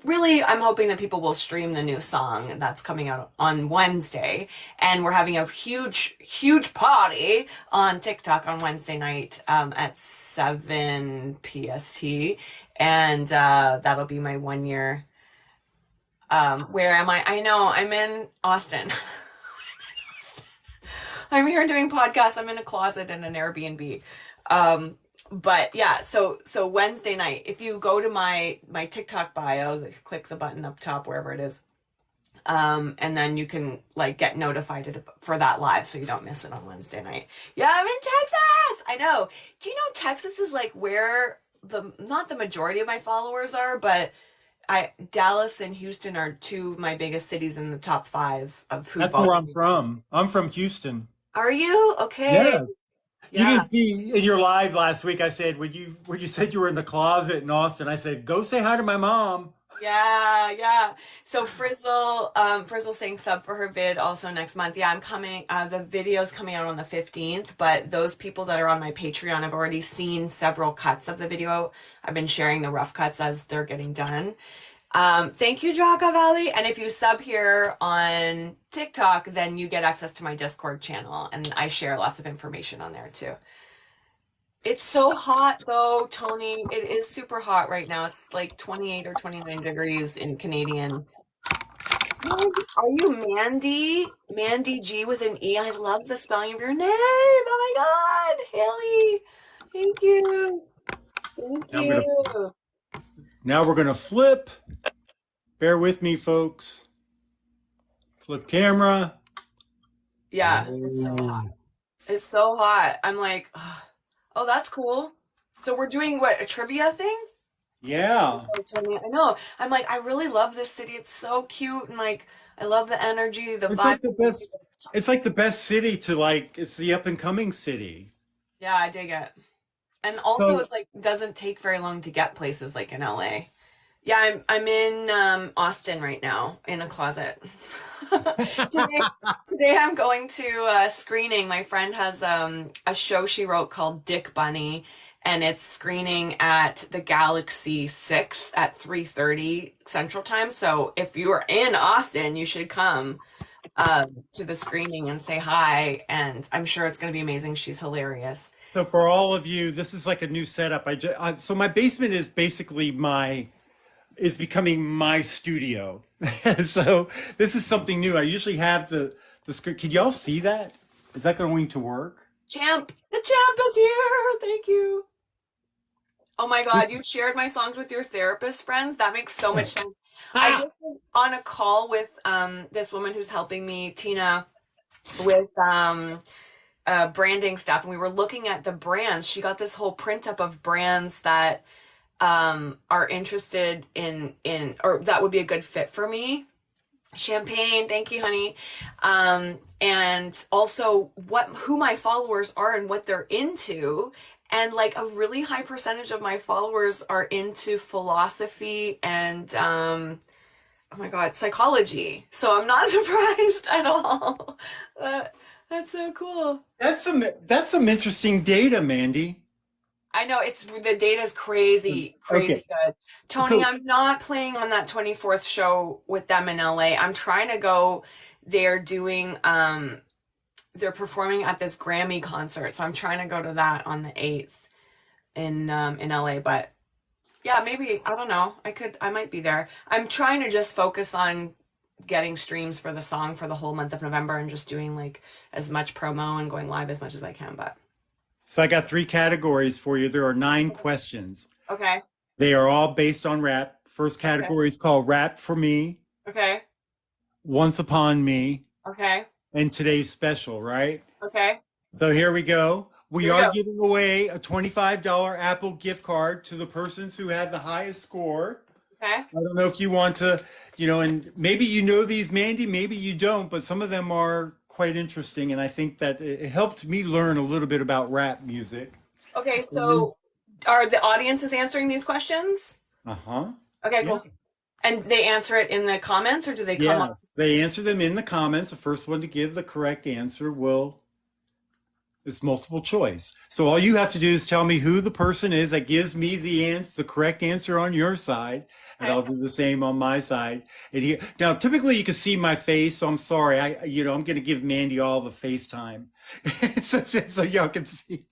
I'm hoping that people will stream the new song that's coming out on Wednesday. And we're having a huge, huge party on TikTok on Wednesday night at 7 PST. And that'll be my 1 year. Where am I? I know, I'm in Austin. I'm here doing podcasts. I'm in a closet in an Airbnb. But yeah, so Wednesday night, if you go to my TikTok bio, click the button up top, wherever it is. And then you can like get notified for that live so you don't miss it on Wednesday night. Yeah, I'm in Texas. I know. Do you know Texas is like where not the majority of my followers are, but Dallas and Houston are two of my biggest cities in the top 5 of who That's follow where I'm me. from. I'm from Houston. Are you? Okay. Yeah. You Yeah. didn't see in your live last week, I said, when you said you were in the closet in Austin, I said, go say hi to my mom. Yeah. So Frizzle saying sub for her vid also next month. Yeah, I'm coming. The video's coming out on the 15th, but those people that are on my Patreon have already seen several cuts of the video. I've been sharing the rough cuts as they're getting done. Thank you, Draka Valley. And if you sub here on TikTok, then you get access to my Discord channel, and I share lots of information on there too. It's so hot though, Tony. It is super hot right now. It's like 28 or 29 degrees in Canadian. Are you Mandy? Mandy G with an E. I love the spelling of your name. Oh my God, Haley. Thank you. Thank you. Now we're going to flip. Bear with me, folks. Flip camera. Yeah, it's so hot. It's so hot. I'm like, Oh, that's cool. So we're doing what, a trivia thing? Yeah. Oh, Tony, I know. I'm like, I really love this city. It's so cute and like I love the energy, the It's vibe. like the best. It's like the best city to like. It's the up and coming city. Yeah, I dig it. And also So it's like doesn't take very long to get places like in LA. Yeah, I'm in Austin right now in a closet. Today today I'm going to a screening. My friend has a show she wrote called Dick Bunny, and it's screening at the Galaxy 6 at 3:30 Central Time. So if you are in Austin, you should come to the screening and say hi, and I'm sure it's going to be amazing. She's hilarious. so for all of you, this is like a new setup. So my basement is basically is becoming my studio. So this is something new. I usually have the screen. Can y'all see that? Is that going to work? Champ, the champ is here. Thank you. Oh my God, you shared my songs with your therapist friends. That makes so much sense. I just was on a call with this woman who's helping me, Tina, with branding stuff, and we were looking at the brands. She got this whole print up of brands that are interested in or that would be a good fit for me. Champagne, thank you, honey. And also who my followers are and what they're into. And like a really high percentage of my followers are into philosophy and oh my God, psychology. So I'm not surprised at all. That's so cool. That's some interesting data, Mandy. I know the data's crazy, Okay. crazy good. Tony, So I'm not playing on that 24th show with them in LA. I'm trying to go. They're doing they're performing at this Grammy concert. So I'm trying to go to that on the 8th in LA, but yeah, maybe I don't know. I might be there. I'm trying to just focus on getting streams for the song for the whole month of November and just doing like as much promo and going live as much as I can, but so I got three categories for you. There are 9 questions. okay. They are all based on rap. First Okay. category is called Rap for Me, Okay. Once Upon Me, Okay. and Today's Special, right? Okay. So here we go. We Here we are go. giving away a $25 Apple gift card to the persons who had the highest score. Okay. I don't know if you want to, and maybe you know these, Mandy, maybe you don't, but some of them are quite interesting. And I think that it helped me learn a little bit about rap music. Okay, so are the audiences answering these questions? Uh-huh. Okay, Yeah. cool. And they answer it in the comments or do they come up? Yes, they answer them in the comments. The first one to give the correct answer it's multiple choice. So all you have to do is tell me who the person is that gives me the correct answer on your side, and Okay. I'll do the same on my side. And here, now, typically you can see my face, so I'm sorry. I'm going to give Mandy all the FaceTime, so y'all can see.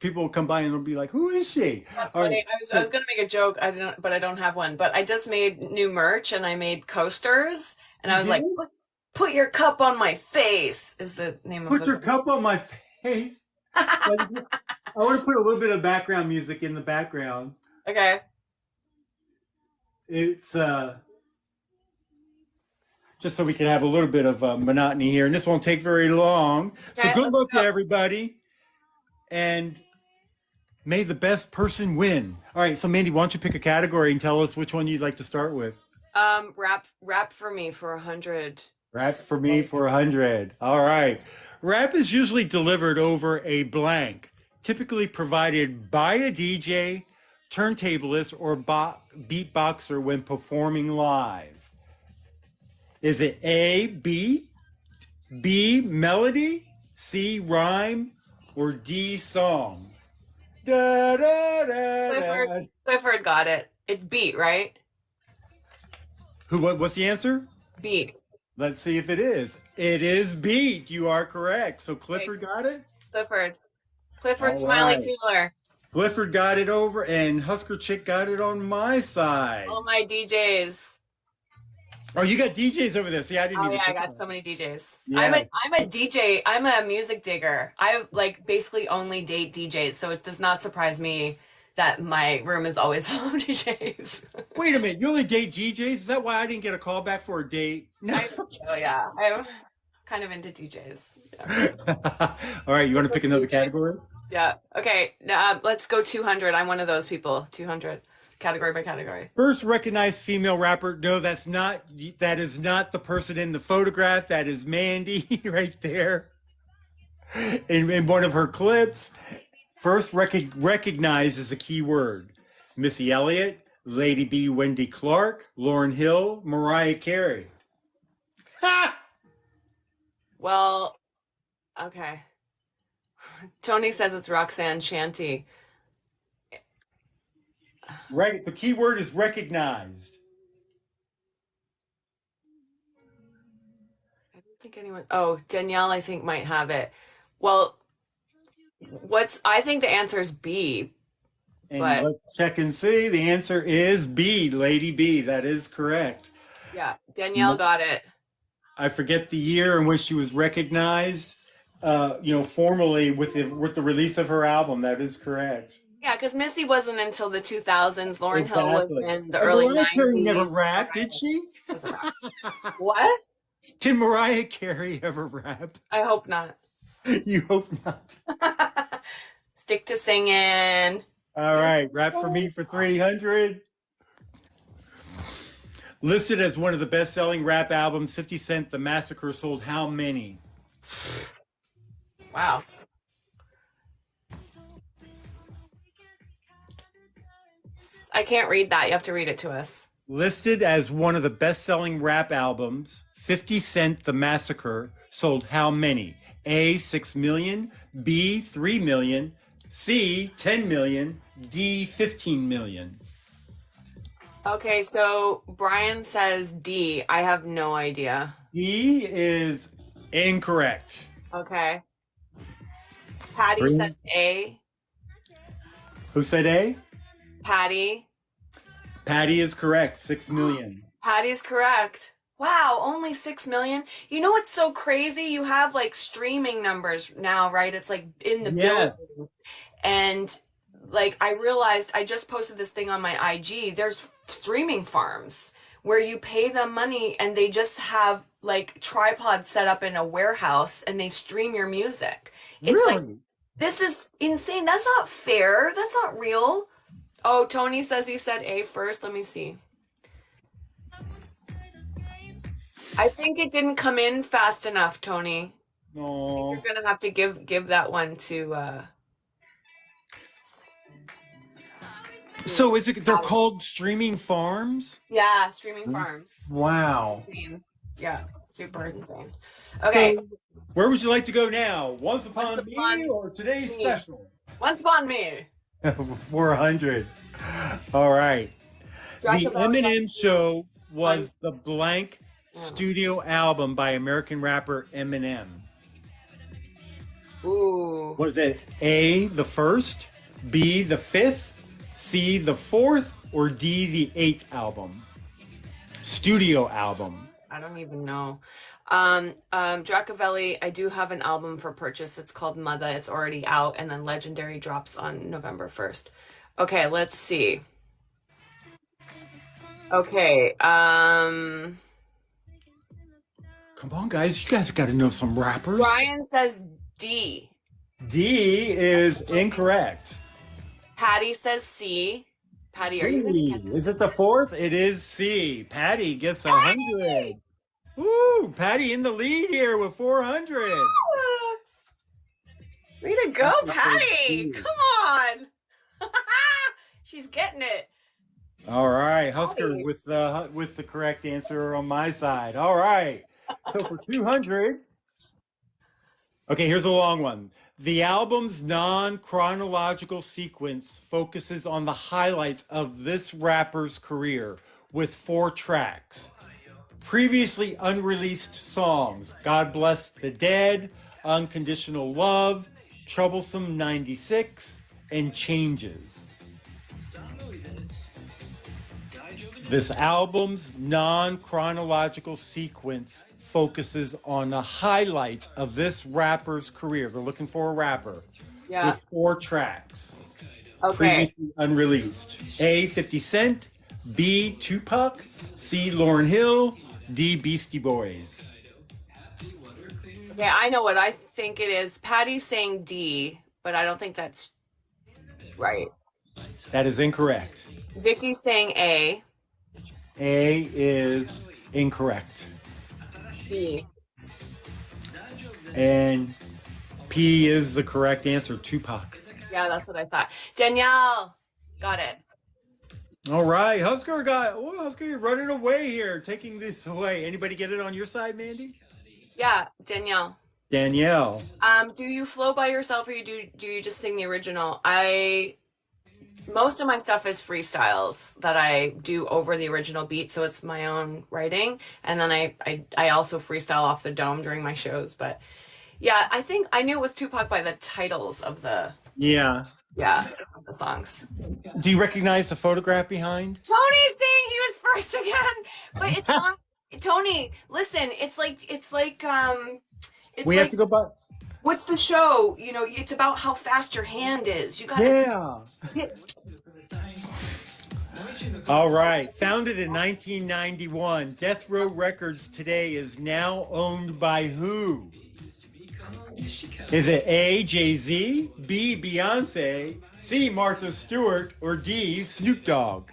People will come by and they'll be like, "Who is she?" That's All right. funny. I was gonna make a joke, but I don't have one. But I just made new merch and I made coasters and I was like, Mhm. put your cup on my face is the name of Put the your cup on my face. I want to put a little bit of background music in the background. Okay. It's just so we can have a little bit of monotony here, and this won't take very long. So Okay, good let's luck to go. everybody, and may the best person win. All right, so Mandy, why don't you pick a category and tell us which one you'd like to start with? Rap for me for 100. Rap for me for 100. All right. Rap is usually delivered over a blank, typically provided by a DJ, turntablist, or beatboxer when performing live. Is it A, beat, B, melody, C, rhyme, or D, song? Da, da, da, da. Clifford got it. It's beat, right? What's the answer? Beat. Let's see if it is. It is beat. You are correct. So Clifford got it? Clifford. All Smiley right. Taylor. Clifford got it over, and Husker Chick got it on my side. All my DJs. Oh, you got DJs over there. See, I didn't Oh even yeah, I think got about so many DJs. Yeah. I'm a DJ. I'm a music digger. I like basically only date DJs, so it does not surprise me that my room is always full of DJs. Wait a minute. You only date DJs? Is that why I didn't get a call back for a date? No. Oh yeah, I'm kind of into DJs. Yeah. All right. You want to pick another category? Yeah. Okay. Let's go 200. I'm one of those people. 200. Category by category. First recognized female rapper. No, that is not the person in the photograph. That is Mandy right there in one of her clips. First recognized is a key word. Missy Elliott, Lady B, Wendy Clark, Lauryn Hill, Mariah Carey. Ha! Well, okay. Tony says it's Roxanne Shanty. Right. The key word is recognized. I don't think anyone. Oh, Danielle, I think might have it. Well, I think the answer is B. And But let's check and see. The answer is B, Lady B. That is correct. yeah, Danielle got it. I forget the year in which she was recognized, formally with the release of her album. That is correct. Yeah, because Missy wasn't until the 2000s. Lauryn Hill was Exactly. in the And early Mariah 90s. Carey never rapped, did she? What? Did Mariah Carey ever rap? I hope not. You hope not. Stick to singing. All right, rap for me for 300. Listed as one of the best-selling rap albums, 50 Cent, The Massacre sold how many? Wow. I can't read that. You have to read it to us. Listed as one of the best-selling rap albums, 50 Cent, The Massacre sold how many? A, 6 million, B, 3 million, C, 10 million, D, 15 million. Okay, so Brian says D. I have no idea. D is incorrect. Okay. Patty Three. says A. Who said A? Patty. Patty is correct, 6 million. Patty's correct. Wow, only 6 million. You know what's so crazy? You have like streaming numbers now, right? It's like in the Yes. billions. And like I realized I just posted this thing on my IG. There's streaming farms where you pay them money and they just have like tripods set up in a warehouse and they stream your music. It's like, Really? this is insane. That's not fair. That's not real. Oh, Tony says he said A first. Let me see. I think it didn't come in fast enough, Tony. No. You're gonna have to give that one to So they're called streaming farms? yeah, streaming farms. Wow. Insane. Yeah, super insane. Okay, So, where would you like to go now? Once Upon Once Me Upon or today's Me. special? Once Upon Me. 400. All right. The Dracula- Eminem Show was the blank Yeah. studio album by American rapper Eminem. Ooh. Was it A, the first, B, the fifth, C, the fourth, or D, the eighth album? Studio album. I don't even know. Dracavelli, I do have an album for purchase. It's called Mother. It's already out, and then Legendary drops on November 1st. Okay, let's see. Okay, Come on, guys. You guys got to know some rappers. Brian says D. D is incorrect. Patty says C. Patty, are you gonna C. get this? Is it the fourth? It is C. Patty gets 100. Woo! Patty in the lead here with 400. Way to go, That's Patty! good. Come on! She's getting it. All right, Husker Patty. with the correct answer on my side. All right. So for 200. Okay, here's a long one. The album's non-chronological sequence focuses on the highlights of this rapper's career with 4 tracks. Previously unreleased songs: God Bless the Dead, Unconditional Love, Troublesome 96, and Changes. This album's non-chronological sequence focuses on the highlights of this rapper's career. They're looking for a rapper Yeah. with 4 tracks. Okay. Previously unreleased. A, 50 Cent, B, Tupac, C, Lauryn Hill, D, Beastie Boys. Okay, I know what I think it is. Patty's saying D, but I don't think that's right. That is incorrect. Vicky's saying A. A is incorrect. B. And P is the correct answer, Tupac. Yeah, that's what I thought. Danielle, got it. All right, Husker you're running away here, taking this away. Anybody get it on your side, Mandy? Yeah, Danielle. Danielle. Do you flow by yourself, or do you just sing the original? Most of my stuff is freestyles that I do over the original beat, so it's my own writing, and then I also freestyle off the dome during my shows. But yeah, I think I knew it was Tupac by the titles of the of the songs. Do you recognize the photograph behind? Tony's saying he was first again, but it's not. Tony, listen, it's like We have to go by. What's the show? You know, it's about how fast your hand is. You gotta. Yeah. All right. Founded in 1991, Death Row Records today is now owned by who? Is it A, Jay-Z, B, Beyonce, C, Martha Stewart, or D, Snoop Dogg?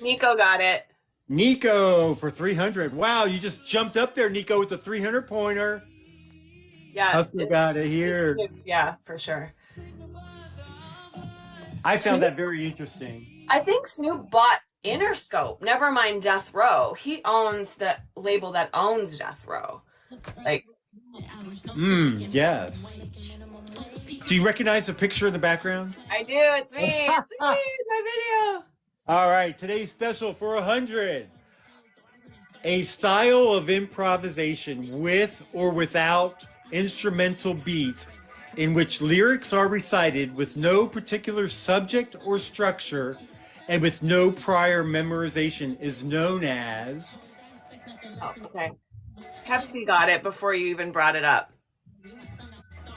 Nico got it. Nico for 300. Wow, you just jumped up there, Nico, with a 300-pointer. Yeah. Husker got it here. Yeah, for sure. I found that very interesting. I think Snoop bought Interscope. Never mind Death Row. He owns the label that owns Death Row. Like. Yes. Do you recognize the picture in the background? I do. It's me. It's me. My video. All right. Today's special for 100. A style of improvisation with or without instrumental beats in which lyrics are recited with no particular subject or structure and with no prior memorization is known as... Oh, okay. Pepsi got it before you even brought it up.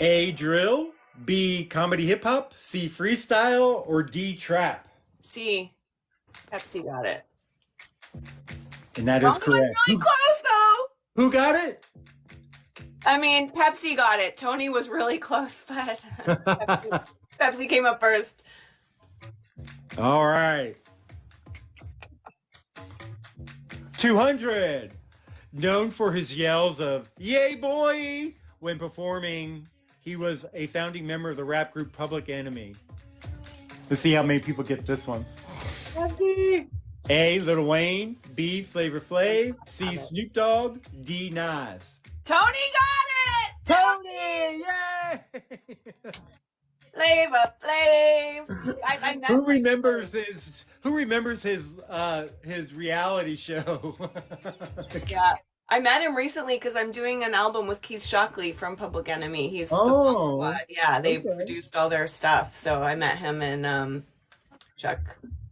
A, drill, B, comedy hip hop, C, freestyle, or D, trap? C. Pepsi got it. And that is correct. Really close though. Who got it? I mean, Pepsi got it. Tony was really close, but Pepsi came up first. All right. 200. Known for his yells of "Yay, boy!" when performing, he was a founding member of the rap group Public Enemy. Let's see how many people get this one. Pepsi. A, Lil Wayne, B, Flavor Flav, C, Snoop Dogg, D, Nas. Tony got it. Tony! Yay! Flavor Flav. I met Who remembers his reality show? Yeah, I met him recently because I'm doing an album with Keith Shockley from Public Enemy. He's the Oh, Bomb Squad. Yeah, they okay. produced all their stuff, so I met him and Chuck.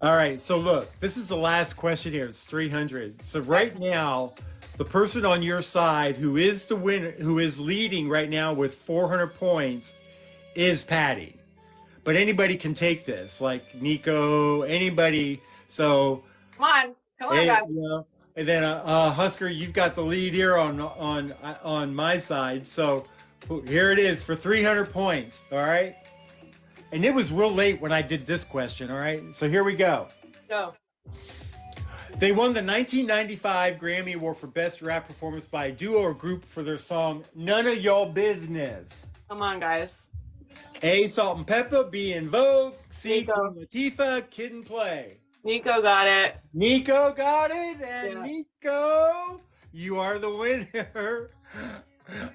All right, so look, this is the last question here. It's 300. So right now, the person on your side who is the winner, who is leading right now with 400 points, is Patty. But anybody can take this, like Nico, anybody. So Come on, hey, guys. you know, and then Husker, you've got the lead here on my side. So here it is for 300 points. All right. And it was real late when I did this question. All right. So here we go. Let's go. They won the 1995 Grammy Award for Best Rap Performance by a duo or group for their song "None of Your Business." Come on, guys. A, Salt and Pepper, B, In Vogue, C, Nico. Queen Latifah, Kid and Play. Nico got it. Nico got it, and Yeah. Nico, you are the winner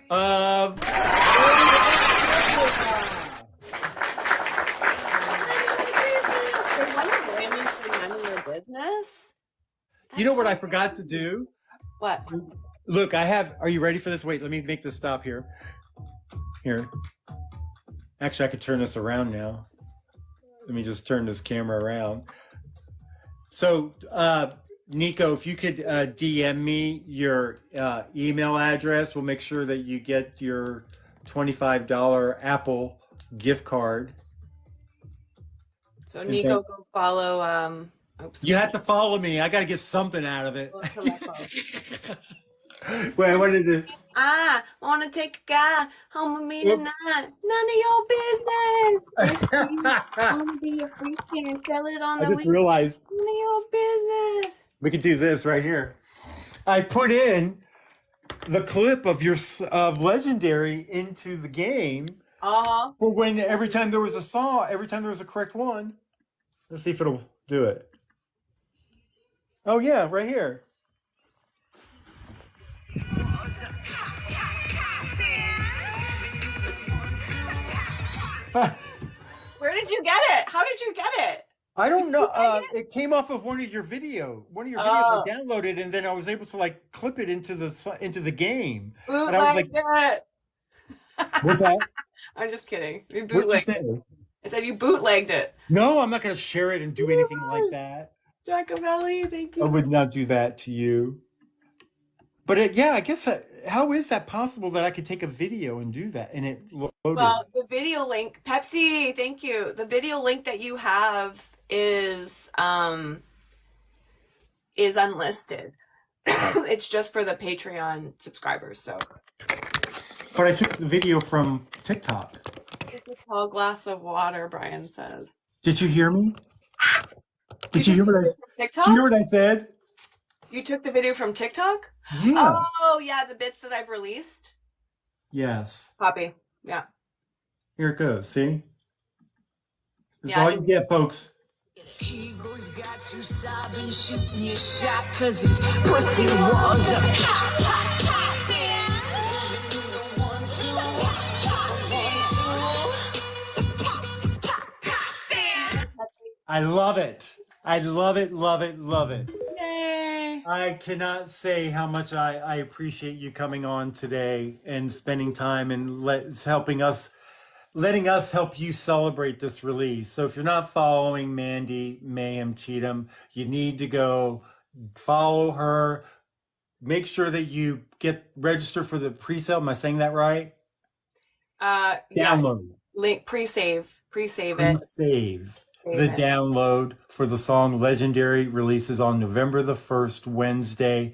of... They won the Grammy for None of Your Business? You know what I That's so forgot to crazy. do? What? Look, are you ready for this? Wait, let me make this stop here. Here. Actually, I could turn this around now. Let me just turn this camera around. So, Nico, if you could DM me your email address, we'll make sure that you get your $25 Apple gift card. So Nico, go follow. Oops. You have to follow me. I got to get something out of it. Well, to let go. Wait, what did it? I wanna take a guy home with me tonight. None of your business. If you wanna be a freak and sell it on I the just weekend, realized none of your business. we could do this right here. I put in the clip of of Legendary into the game for when every time there was a song, every time there was a correct one. Let's see if it'll do it. Oh yeah, right here. Where did you get it? How did you get it? I don't know. bootleg It came off of one of your videos. One of your videos Oh. I downloaded, and then I was able to like clip it into the game. And I was like, Bootlegged it. "What's that? I'm just kidding. You What'd you bootlegged say?" it. I said you bootlegged it. No, I'm not going to share it and do anything like Yes. that. Giacomelli, thank I you. would not do that to you. But yeah, I guess how is that possible that I could take a video and do that and it loaded? Well, the video link, Pepsi, thank you. The video link that you have is unlisted. It's just for the Patreon subscribers. So But I took the video from TikTok. it's a tall glass of water, Brian says. Did you hear me? Did you hear what I said? TikTok? Did you hear what I said? You took the video from TikTok? Yeah. Oh, yeah, the bits that I've released. Yes. Copy. Yeah. Here it goes. See? That's Yeah, all I you can- get, folks. Eagles got you sobbing, shooting your shot, cause his pussy was a I love it. I love it, love it, love it. Yay. I cannot say how much I appreciate you coming on today and spending time and letting us help you celebrate this release. So if you're not following Mandy Mayhem Cheatham, you need to go follow her. Make sure that you get registered for the pre-sale. Am I saying that right? Yeah. Download. Link pre-save it. Pre-save. The Save it. download for the song Legendary releases on November the 1st, Wednesday.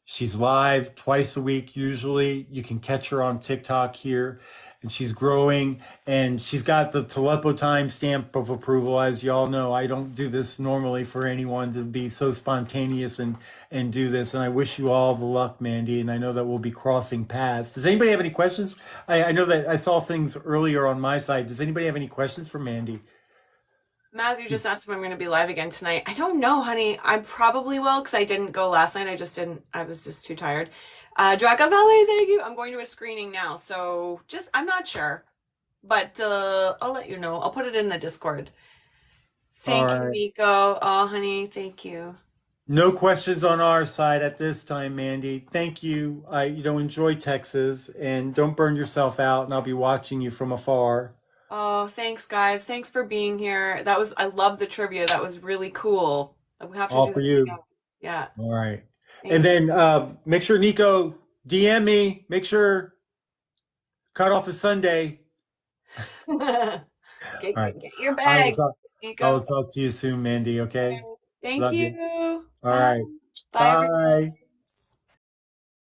She's live twice a week usually. You can catch her on TikTok here. And she's growing, and she's got the Telepo time stamp of approval. As y'all know, I don't do this normally for anyone to be so spontaneous and do this. And I wish you all the luck, Mandy. And I know that we'll be crossing paths. Does anybody have any questions? I know that I saw things earlier on my side. Does anybody have any questions for Mandy? Matthew just asked if I'm going to be live again tonight. I don't know, honey. I probably will because I didn't go last night. I was just too tired. Draco Valley, thank you. I'm going to a screening now, so I'm not sure. But I'll let you know. I'll put it in the Discord. Thank you, All right. Nico. Oh, honey, thank you. No questions on our side at this time, Mandy. Thank you. Enjoy Texas and don't burn yourself out. And I'll be watching you from afar. Oh, thanks, guys. Thanks for being here. I love the trivia. That was really cool. We have to All do for that you. again. Yeah. All right. Thank And you. then make sure Nico DM me. Make sure cut off is Sunday. Get right. your I bag, will Nico. talk to you soon, Mandy. Okay. Thank Love you. you. All right. Bye. everyone. Bye.